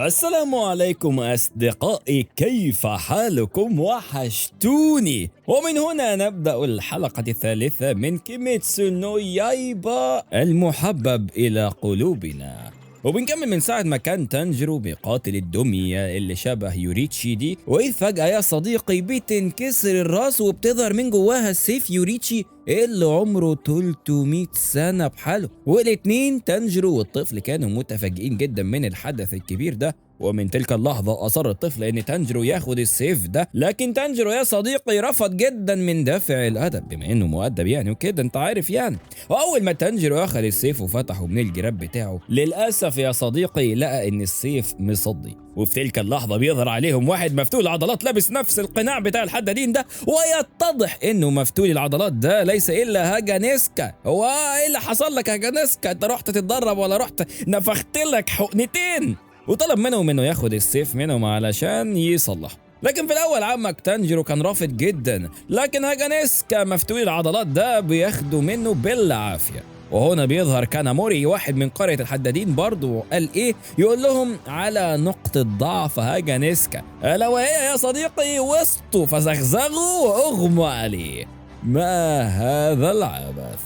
السلام عليكم أصدقائي، كيف حالكم؟ وحشتوني. ومن هنا نبدأ الحلقة الثالثة من كيميتسو نو يايبا المحبب إلى قلوبنا. وبنكمل من ساعة ما كان تانجيرو بيقاتل الدمية اللي شبه يوريتشي دي، وإذ فجأة يا صديقي بتنكسر الراس وبتظهر من جواها سيف يوريتشي اللي عمره 300 سنة بحاله. والاتنين تانجيرو والطفل كانوا متفاجئين جدا من الحدث الكبير ده، ومن تلك اللحظة أصر الطفل إن تانجيرو ياخد السيف ده، لكن تانجيرو يا صديقي رفض جدا من دافع الأدب، بما إنه مؤدب يعني وكده أنت عارف يعني. وأول ما تانجيرو أخد السيف وفتحه من الجراب بتاعه، للأسف يا صديقي لقى إن السيف مصدي. وفي تلك اللحظة بيظهر عليهم واحد مفتول العضلات لابس نفس القناع بتاع الحدادين ده، ويتضح إنه مفتول العضلات ده ليس إلا هاجانيسكا. هو إيه اللي حصل لك هاجانيسكا؟ أنت رحت تتدرب ولا رحت نفخت لك حقنتين؟ وطلب منهم انه ياخد السيف منهم علشان يصلح. لكن في الاول عمك تانجيرو كان رافض جدا، لكن هاجانيسكا مفتول العضلات ده بياخده منه بالعافيه. وهنا بيظهر كاناموري واحد من قرية الحدادين برضه، قال ايه؟ يقول لهم على نقطة ضعف هاجانيسكا، الا وهي يا صديقي وسطه فزغزغه واغمى عليه. ما هذا العبث؟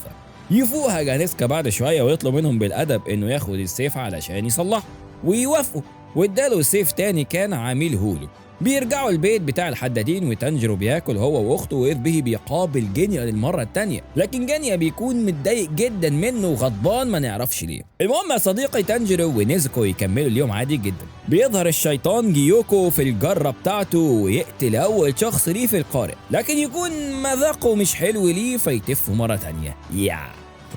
يفوق هاجانيسكا بعد شوية ويطلب منهم بالأدب انه ياخد السيف علشان يصلحه، ويوافقوا واداله سيف تاني كان عامله له. بيرجعوا البيت بتاع الحدادين وتانجيرو بياكل هو واخته، وإذ به بيقابل جينيا للمره التانيه، لكن جينيا بيكون متضايق جدا منه وغضبان ما نعرفش ليه. المهم يا صديقي تانجيرو ونيزوكو يكملوا اليوم عادي جدا. بيظهر الشيطان جيوكو في الجره بتاعته ويقتل اول شخص ليه في القارئ، لكن يكون مذاقه مش حلو ليه فيتفه مره تانيه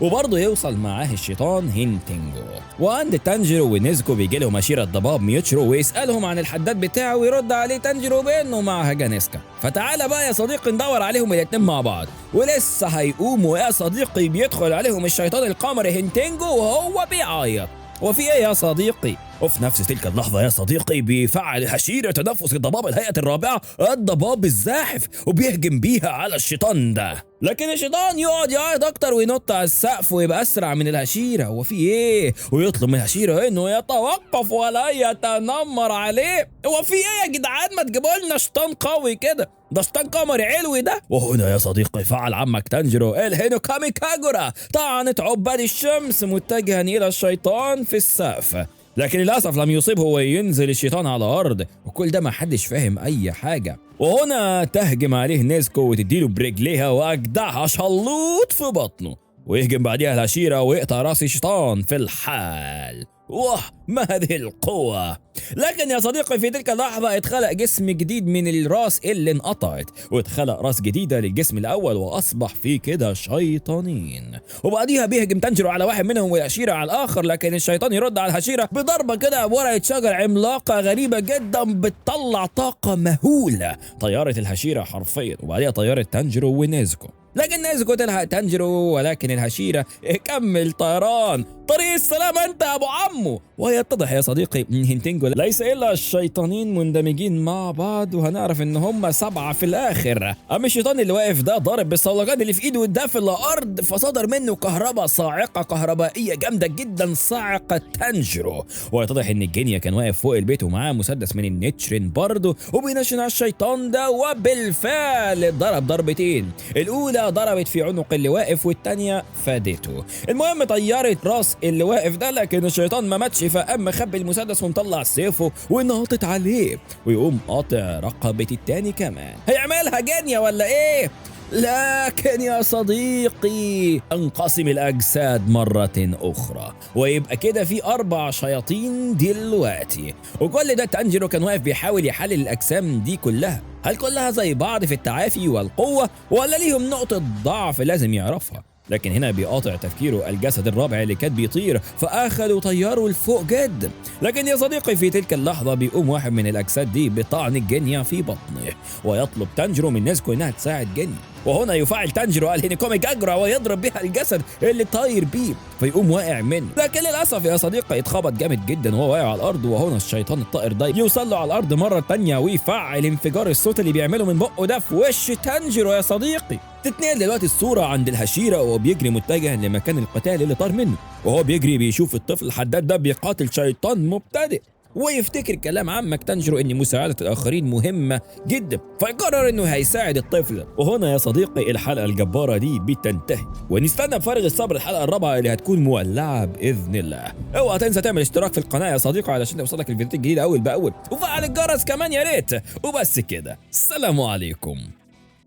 وبرضه يوصل معاه الشيطان هينتينجو. وعند تانجيرو ونيزوكو بيجي لهم أشيرة ضباب ميوتشرو ويسألهم عن الحداد بتاعه، ويرد عليه تانجيرو بأنه مع هاجانيسكا. فتعالى بقى يا صديقي ندور عليهم الاتنين مع بعض. ولسه هيقوموا يا صديقي بيدخل عليهم الشيطان القمري هينتينجو وهو بيعيط. وفي ايه يا صديقي؟ وفي نفس تلك اللحظة يا صديقي بيفعل هشيرة تنفس الضباب الهيئة الرابعة الضباب الزاحف، وبيهجم بيها على الشيطان ده. لكن الشيطان يقعد يعيط اكتر وينط على السقف ويبقى اسرع من الهشيرة. وفي ايه؟ ويطلب من الهشيرة انه يتوقف ولا يتنمر عليه. وفي ايه يا جدعان؟ ما تجيبوا لنا شيطان قوي كده، ده شيطان قمري علوي ده. وهنا يا صديقي فعل عمك تانجيرو الهينوكامي كاجورا، طعنت عباد الشمس متجها الى الشيطان في السقف، لكن للأسف لم يصيبه وينزل الشيطان على الأرض. وكل ده ما حدش فاهم أي حاجة. وهنا تهجم عليه نيزوكو وتديله برجليها وأجدعها شلوط في بطنه، ويهجم بعديها الهشيرة ويقطع راس الشيطان في الحال. واه ما هذه القوة! لكن يا صديقي في تلك اللحظة اتخلق جسم جديد من الراس اللي انقطعت، واتخلق راس جديدة للجسم الأول، وأصبح فيه كده شيطانين. وبعديها بيهجم تانجيرو على واحد منهم والهشيرة على الآخر، لكن الشيطان يرد على الهشيرة بضربة كده بورقة شجر عملاقة غريبة جدا بتطلع طاقة مهولة، طيارة الهشيرة حرفيا، وبعديها طيارة تانجيرو ونيزوكو. لكن نيزوكو تلحق تانجيرو، ولكن الهشيرة كمل طيران. طريق السلام انت يا ابو عمو. ويتضح يا صديقي ان هينتينجو ليس الا الشيطانين مندمجين مع بعض، وهنعرف ان هم 7 في الاخر. اما الشيطان اللي واقف ده ضارب بالصولجان اللي في ايده ده في الارض، فصدر منه كهرباء صاعقة كهربائية جامدة جدا صاعقة تانجيرو. ويتضح ان الجينيا كان واقف فوق البيت ومعاه مسدس من النيتشرين برضه، وبينشن على الشيطان ده، وبالفعل ضرب ضربتين. الاولى ضربت في عنق اللي واقف، والتانية فادته. المهم طيرت راس اللي واقف ده، لكن الشيطان ما ماتش، فقام مخبي المسدس ومطلع سيفه وناطط عليه، ويقوم قاطع رقبة التاني كمان. هيعملها جينيا ولا ايه؟ لكن يا صديقي انقسم الأجساد مرة أخرى، ويبقى كده في 4 شياطين دلوقتي. وكل ده تانجيرو كان واقف بيحاول يحلل الأجسام دي كلها، هل كلها زي بعض في التعافي والقوة، ولا ليهم نقطة ضعف لازم يعرفها؟ لكن هنا بيقاطع تفكيره الجسد الرابع اللي كان بيطير، فأخذوا طياره لفوق جدا. لكن يا صديقي في تلك اللحظة بيقوم واحد من الأجساد دي بطعن الجينيا في بطنه، ويطلب تانجيرو من نيزوكو إنها تساعد جينيا. وهنا يفعل تانجيرو الهينوكامي كاجورا ويضرب بها الجسد اللي طاير بيه، فيقوم واقع منه. لكن للأسف يا صديقي اتخبط جامد جدا وهو واقع على الأرض. وهنا الشيطان الطائر ده يوصل له على الأرض مرة تانية، ويفعل انفجار الصوت اللي بيعمله من بقه ده في وش تانجيرو يا صديقي. تتنقل دلوقتي الصورة عند الهشيرة وهو بيجري متجها لمكان القتال اللي طار منه، وهو بيجري بيشوف الطفل الحداد ده بيقاتل شيطان مبتدئ. ويفتكر كلام عمك تانجيرو ان مساعدة الاخرين مهمة جدا، فيقرر انه هيساعد الطفل. وهنا يا صديقي الحلقة الجبارة دي بتنتهي، ونستنى بفارغ الصبر الحلقة الرابعة اللي هتكون مولعة باذن الله. اوعى تنسى تعمل اشتراك في القناة يا صديقي علشان توصلك الفيديوهات الجديدة اول باول، وفعل الجرس كمان يا ريت. وبس كده، السلام عليكم.